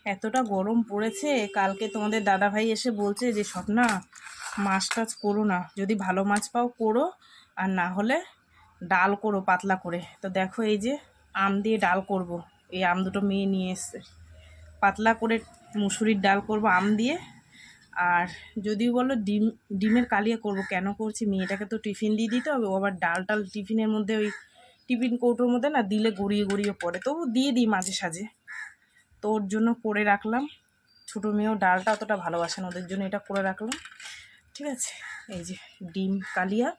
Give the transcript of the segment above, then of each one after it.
এতটা গরম পড়েছে, কালকে তোমাদের দাদা ভাই এসে বলছে যে স্বপ্না মাছ টাছ করো না, যদি ভালো মাছ পাও করো, আর না হলে ডাল করো পাতলা করে। তো দেখো এই যে আম দিয়ে ডাল করব, এই আম দুটো মেয়ে নিয়ে এসছে, পাতলা করে মুসুরির ডাল করব আম দিয়ে। আর যদি বলো ডিমের কালিয়া করব, কেন করছি, মেয়েটাকে তো টিফিন দিয়ে দিতে হবে, ও আবার ডাল টাল টিফিনের মধ্যে ওই টিফিন কৌটোর মধ্যে না দিলে গড়িয়ে গড়িয়ে পড়ে, তবু দিয়ে দিই মাঝে সাঝে, তো ওর জন্য করে রাখলাম। ছোটো মেয়েও ডালটা অতটা ভালোবাসে না, ওদের জন্য এটা করে রাখলাম। ঠিক আছে, এই যে ডিম কালিয়া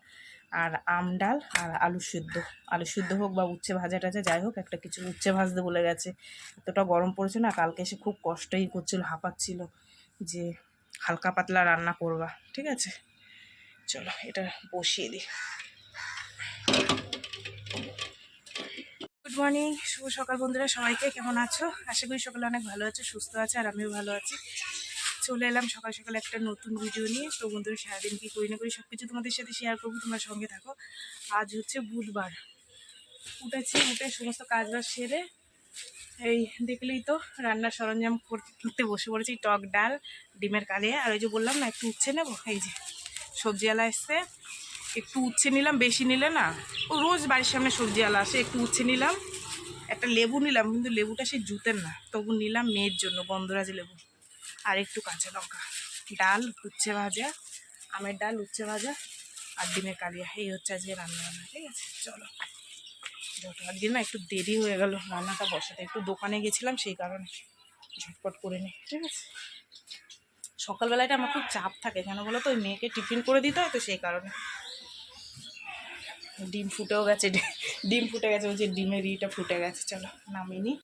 আর আম ডাল আর আলু সিদ্ধ হোক বা উচ্ছে ভাজা টাজা যাই হোক, একটা কিছু উচ্ছে ভাজতে বলে গেছে। এতটা গরম পড়েছে না, কালকে এসে খুব কষ্টই করছিল, হাঁপাচ্ছিল যে হালকা পাতলা রান্না করবা। ঠিক আছে, চলো এটা বসিয়ে দিই। গুড মর্নিং, শুভ সকাল বন্ধুরা, সবাইকে কেমন আছো? আশা করি সকালে অনেক ভালো আছে, সুস্থ আছে, আর আমিও ভালো আছি। চলে এলাম সকাল সকাল একটা নতুন ভিডিও নিয়ে। তো বন্ধুরা সারাদিন কী করি না করি সব কিছু তোমাদের সাথে শেয়ার করবো, তোমরা সঙ্গে থাকো। আজ হচ্ছে বুধবার, উঠেছি, উঠে সমস্ত কাজবাজ সেরে এই দেখলেই তো রান্নার সরঞ্জাম করতে বসে পড়েছি। টক ডাল, ডিমের কালিয়া, আর ওই যে বললাম না একটু উচ্ছে নেবো, এই যে সবজিওয়ালা এসছে, একটু উচ্ছে নিলাম, বেশি নিলে না, ও রোজ বাড়ির সামনে সবজিওয়ালা আসে, একটু উচ্ছে নিলাম, একটা লেবু নিলাম, কিন্তু লেবুটা সেই জুতের না, তবু নিলাম মেয়ের জন্য গন্ধরাজ লেবু, আর একটু কাঁচা লঙ্কা, ডাল, উচ্ছে ভাজা, আমের ডাল, উচ্ছে ভাজা আর ডিমের কালিয়া, এই হচ্ছে আজকে রান্নাবান্না। ঠিক আছে, চলো। আজকে না একটু দেরি হয়ে গেল রান্নাটা বসাতে, একটু দোকানে গেছিলাম সেই কারণে, ঝটপট করে নিই। ঠিক আছে, সকালবেলাটা আমার খুব চাপ থাকে, কেন বলো তো, ওই মেয়েকে টিফিন করে দিতে হয়, তো সেই কারণে। ডিম ফুটেও গেছে, ডিম ফুটে গেছে, বলছে ডিমের ইটা ফুটে গেছে, চলো নামিয়ে নিই।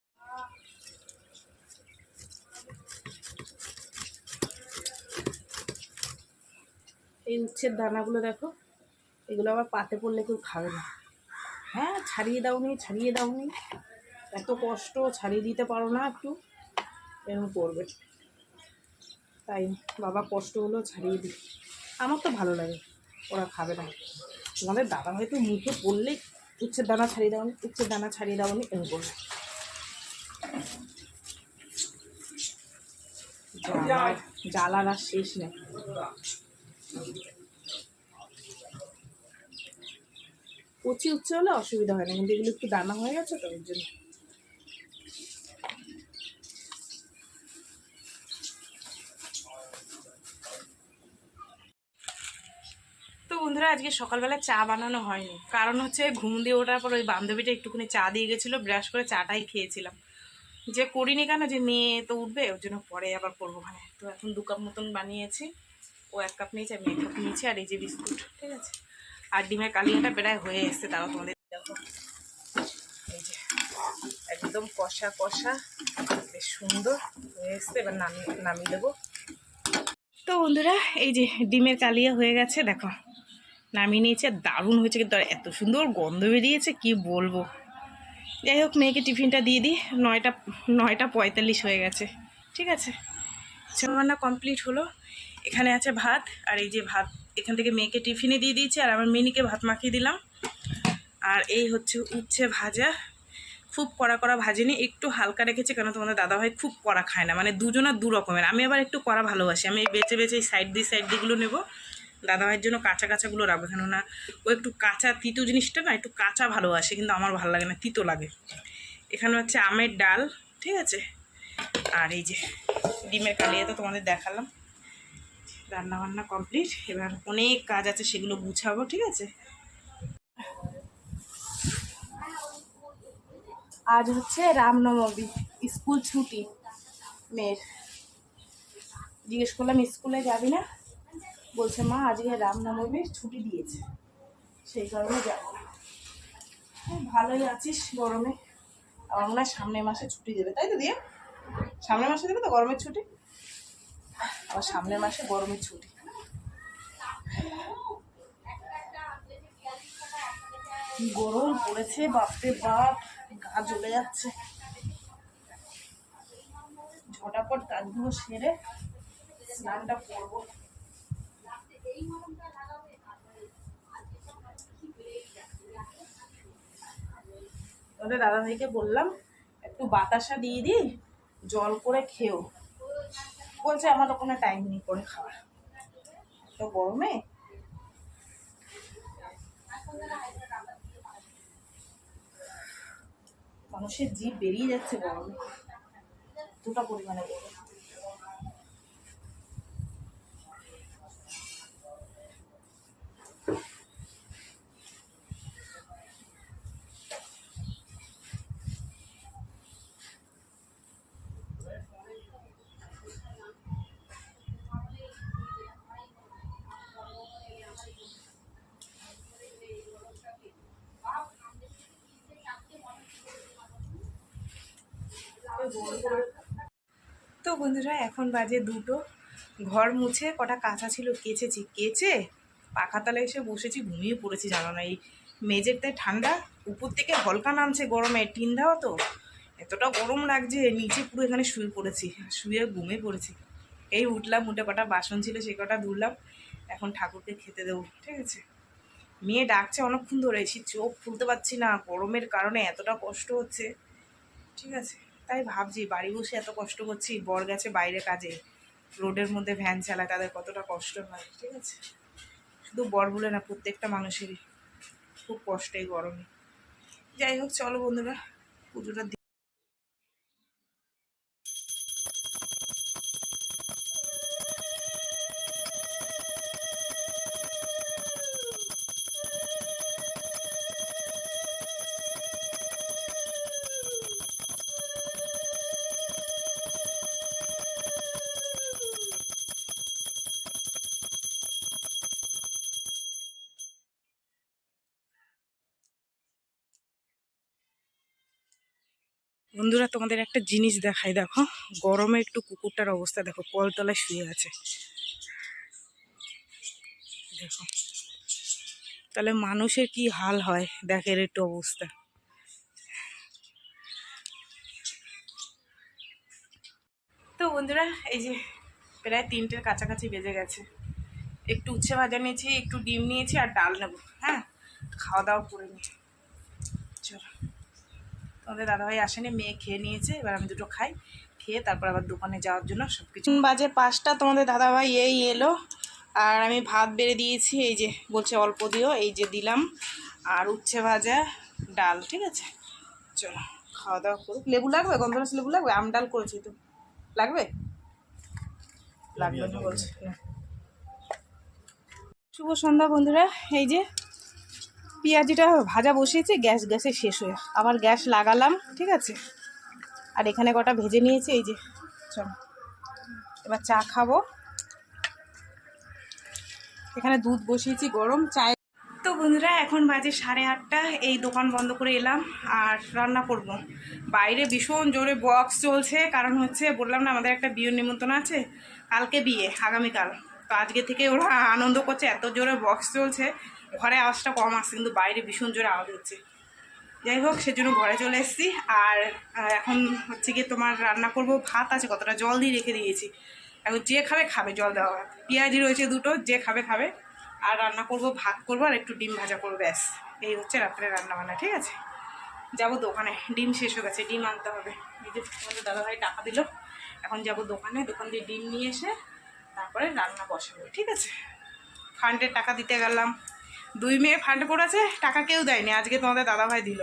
এই উচ্ছের দানাগুলো দেখো, এগুলো আবার পাতে পড়লে কেউ খাবে না। হ্যাঁ, ছাড়িয়ে দাওনি, এত কষ্ট, ছাড়িয়ে দিতে পারো না, একটু এরকম করবে, তাই বাবা কষ্ট হলো ছাড়িয়ে দিই। আমার তো ভালো লাগে, ওরা খাবে না। তোমাদের দাদা হয়তো মুখে পড়লেই উচ্ছের দানা ছাড়িয়ে দাওনি এরকম করবে। জ্বালার আর শেষ নেই। কচি উচ্ছে হলে অসুবিধা হয় না, কিন্তু এগুলো একটু দানা হয়ে গেছে তো ওর জন্য। তো বন্ধুরা আজকে সকালবেলা চা বানানো হয়নি, কারণ হচ্ছে ঘুম দিয়ে ওঠার পর ওই বান্ধবীটা একটুখানি চা দিয়ে গেছিলো, ব্রাশ করে চাটাই খেয়েছিলাম, যে করিনি কেন, যে মেয়ে তো উঠবে, ওর জন্য পরে আবার করবো। ওখানে তো এখন 2 কাপ মতন বানিয়েছি, ও 1 কাপ নিয়েছে, আমি 1 কাপ নিয়েছি, আর এই যে বিস্কুট। ঠিক আছে, আর ডিমের কালিয়াটা প্রায় হয়ে এসছে, তাও তোমাদের দেখো, এই যে একদম কষা কষা, বেশ সুন্দর হয়ে এসছে, এবার নামিয়ে দেবো। তো বন্ধুরা এই যে ডিমের কালিয়া হয়ে গেছে, দেখো নামিয়ে নিয়েছে, দারুণ হয়েছে, কিন্তু এত সুন্দর গন্ধ বেরিয়েছে কি বলবো। যাই হোক, মেয়েকে টিফিনটা দিয়ে দিই, 9টা 45 হয়ে গেছে। ঠিক আছে, রান্না কমপ্লিট হলো। এখানে আছে ভাত, আর এই যে ভাত এখান থেকে মেয়েকে টিফিনে দিয়ে দিয়েছি, আর আমার মিনিকে ভাত মাখিয়ে দিলাম। আর এই হচ্ছে উচ্ছে ভাজা, খুব কড়া কড়া ভাজিনি, একটু হালকা রেখেছি, কেন তোমাদের দাদাভাই খুব কড়া খায় না, মানে দুজনা দু রকমের, আমি আবার একটু কড়া ভালোবাসি, আমি এই বেছে বেছে এই সাইড দিগুলো নেবো, দাদাভাইয়ের জন্য কাঁচা কাঁচাগুলো রাখবো, কেননা ও একটু কাঁচা তিতো জিনিসটা না একটু কাঁচা ভালোবাসে, কিন্তু আমার ভালো লাগে না, তিতো লাগে। এখানে হচ্ছে আমের ডাল, ঠিক আছে, আর এই যে ডিমের কালিয়া তো তোমাদের দেখালাম। রান্নাবান্না কমপ্লিট, এবার অনেক কাজ আছে, সেগুলো গুছাবো। ঠিক আছে, আজ হচ্ছে রামনবমী, স্কুল ছুটি মেয়ের। জিজ্ঞেস করলাম স্কুলে যাবি না, বলছে মা আজকে রামনবমীর ছুটি দিয়েছে, সেই কারণে যাব না। ভালোই আছিস গরমে, আমার মনে হয় সামনের মাসে ছুটি দেবে, তাই তো দিয়ে সামনের মাসে দেবে তো গরমের ছুটি, আবার সামনের মাসে গরমের ছুটি। গরম পড়েছে বাপরে বাপ, গা জ্বলে যাচ্ছে। ঝটাপট কাজগুলো সেরে স্নানটা করবো। দাদা ভাইকে বললাম একটু বাতাসা দিয়ে দিই, জল করে খেয়েও বলছে আমার ওখানে টাইম নেই করে খাওয়ার, তো গরমে মানুষের জিভ বেরিয়ে যাচ্ছে গরমে, দুটা পরিমাণে গরম। তো বন্ধুরা এখন বাজে 2টো, ঘর মুছে কটা কাঁচা ছিল কেচেছি, কেচে পাখা তলায় এসে বসেছি, ঘুমিয়ে পড়েছি জানো না। এই মেঝের তাই ঠান্ডা, উপর থেকে হলকা নামছে গরমে, টিন দেওয়া তো এতটা গরম লাগছে, নিচে পুরো এখানে শুয়ে পড়েছি, শুয়ে ঘুমিয়ে পড়েছি। এই উঠলাম, উঠে কটা বাসন ছিল সে কটা ধুলাম, এখন ঠাকুরকে খেতে দেবো, ঠিক আছে। মেয়ে ডাকছে অনেকক্ষণ ধরে, এসে চোখ খুলতে পারছি না, গরমের কারণে এতটা কষ্ট হচ্ছে, ঠিক আছে। তাই ভাবছি বাড়ি বসে এত কষ্ট করছি, বর গেছে বাইরে কাজে, রোডের মধ্যে ভ্যান চালায়, তাদের কতটা কষ্ট হয়, ঠিক আছে। শুধু বর বলে না, প্রত্যেকটা মানুষেরই খুব কষ্ট এই গরমে। যাই হোক চলো বন্ধুরা, পুজোটা বন্ধুরা তোমাদের একটা জিনিস দেখাই, দেখো গরমে একটু কুকুরটার অবস্থা দেখো, কলতলায় শুয়ে আছে দেখো, তাহলে মানুষের কি হাল হয় দেখের একটু অবস্থা। তো বন্ধুরা এই যে প্রায় 3টের কাছাকাছি বেজে গেছে, একটু উচ্ছে ভাজা নিয়েছি, একটু ডিম নিয়েছি আর ডাল নেবো, হ্যাঁ খাওয়া দাওয়া করে নিই। চলো, তোমাদের দাদাভাই আসেনি, মেয়ে খেয়ে নিয়েছে, এবার আমি দুটো খাই, খেয়ে তারপর আবার দোকানে যাওয়ার জন্য সব কিছু। বাজে 5টা, তোমাদের দাদাভাই এই এলো, আর আমি ভাত বেড়ে দিয়েছি, এই যে বলছে অল্প দিও, এই যে দিলাম, আর উচ্ছে ভাজা ডাল, ঠিক আছে। চলো খাওয়া দাওয়া করুক। লেবু লাগবে? গন্ধরাস লেবু লাগবে? আম ডাল করেছি তো, লাগবে? লাগবে না বলছে না। শুভ সন্ধ্যা বন্ধুরা, এই যে পেঁয়াজিটা ভাজা বসিয়েছি, গ্যাসে শেষ হয়ে আবার গ্যাস লাগালাম, ঠিক আছে। আর এখানে কটা ভেজে নিয়েছি, এই যে চলো এবার চা খাবো। এখানে দুধ বসিয়েছি গরম চায়। তো বন্ধুরা এখন বাজে 8:30, এই দোকান বন্ধ করে এলাম আর রান্না করব। বাইরে ভীষণ জোরে বক্স চলছে, কারণ হচ্ছে বললাম না আমাদের একটা বিয়ের নিমন্ত্রণ আছে, কালকে বিয়ে, আগামীকাল, তো আজকে থেকে ওরা আনন্দ করছে, এত জোরে বক্স চলছে, ঘরে আওয়াজটা কম আসছে কিন্তু বাইরে ভীষণ জোরে আওয়াজ হচ্ছে। যাই হোক সেজন্য ঘরে চলে এসেছি, আর এখন হচ্ছে গিয়ে তোমার রান্না করব, ভাত আছে কতটা, জল দিয়ে রেখে দিয়েছি, এখন যে খাবে খাবে, জল দেওয়া ভাত, পেঁয়াজি রয়েছে 2টো, যে খাবে খাবে। আর রান্না করব, ভাত করবো আর একটু ডিম ভাজা করবো, ব্যাস এই হচ্ছে রাত্রে রান্না বান্না, ঠিক আছে। যাব দোকানে, ডিম শেষ হয়ে গেছে, ডিম আনতে হবে। এই যে আমাদের দাদাভাই টাকা দিল, এখন যাব দোকানে, দোকান দিয়ে ডিম নিয়ে এসে তারপরে রান্না বসাবো, ঠিক আছে। ফান্ডের টাকা দিতে গেলাম, 2 মেয়ে ফান্ড পড়েছে, টাকা কেউ দেয়নি, আজকে তোমাদের দাদাভাই দিল,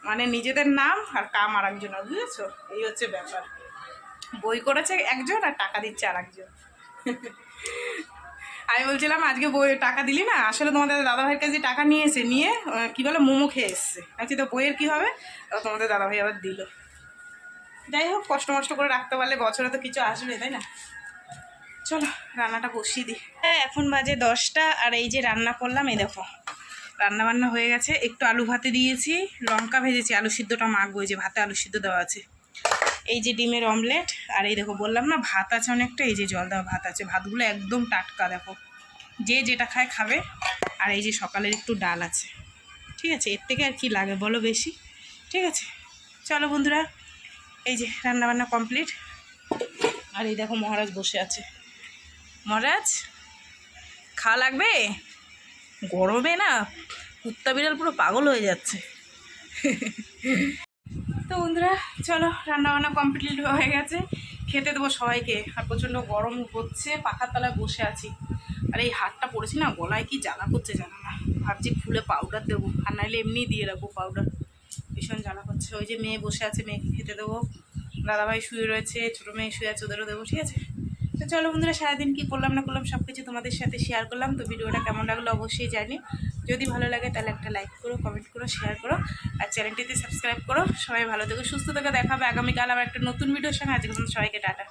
মানে নিজেদের নাম আর কাম আর একজনের, বুঝেছো, এই হচ্ছে ব্যাপার। বই করেছে একজন আর টাকা দিচ্ছে আর একজন। আমি বলছিলাম আজকে বই টাকা দিলি না, আসলে তোমাদের দাদাভাইয়ের কাছে টাকা নিয়েছে, নিয়ে কি বলে মোমো খেয়ে এসছে, আচ্ছা তো বইয়ের কি হবে, তোমাদের দাদাভাই আবার দিল। যাই হোক কষ্ট মষ্ট করে রাখতে পারলে বছরে তো কিছু আসবে, তাই না। চলো রান্নাটা বসিয়ে দিই। হ্যাঁ এখন বাজে 10টা, আর এই যে রান্না করলাম, এই দেখো রান্না বান্না হয়ে গেছে, একটু আলু ভাতে দিয়েছি, লঙ্কা ভেজেছি, আলু সিদ্ধটা মাখবো, এই যে ভাতে আলু সিদ্ধ দেওয়া আছে, এই যে ডিমের অমলেট, আর এই দেখো বললাম না ভাত আছে অনেকটা, এই যে জল দেওয়া ভাত আছে, ভাতগুলো একদম টাটকা, দেখো যে যেটা খায় খাবে। আর এই যে সকালের একটু ডাল আছে, ঠিক আছে, এর থেকে আর কি লাগে বলো বেশি, ঠিক আছে। চলো বন্ধুরা, এই যে রান্নাবান্না কমপ্লিট, আর এই দেখো মহারাজ বসে আছে। মহারাজ খাওয়া লাগবে? গরমে না কুত্তা বিড়াল পুরো পাগল হয়ে যাচ্ছে। তো বন্ধুরা চলো, রান্নাবান্না কমপ্লিট হয়ে গেছে, খেতে দেবো সবাইকে। আর প্রচণ্ড গরম হচ্ছে, পাখার তলায় বসে আছি। আর এই হাতটা পড়েছি না, গলায় কি জ্বালা করছে জানো না। ভাবছি খুলে পাউডার দেবো, আর নাহলে এমনি দিয়ে রাখবো পাউডার। ভীষণ জ্বালা করছে। ওই যে মেয়ে বসে আছে, মেয়েকে খেতে দেবো। দাদাভাই শুয়ে রয়েছে, ছোটো মেয়ে শুয়ে আছে, ওদেরও দেবো, ঠিক আছে। তো চলো বন্ধুরা, সারাদিন কী করলাম না করলাম সব কিছু তোমাদের সাথে শেয়ার করলাম। তো ভিডিওটা কেমন লাগলো অবশ্যই জানি। যদি ভালো লাগে তাহলে একটা লাইক করো, কমেন্ট করো, শেয়ার করো, আর চ্যানেলটিতে সাবস্ক্রাইব করো। সবাই ভালো থেকো, সুস্থ থেকো। দেখাবে আগামীকাল আবার একটা নতুন ভিডিওর সঙ্গে। আজকে সবাইকে টাটা।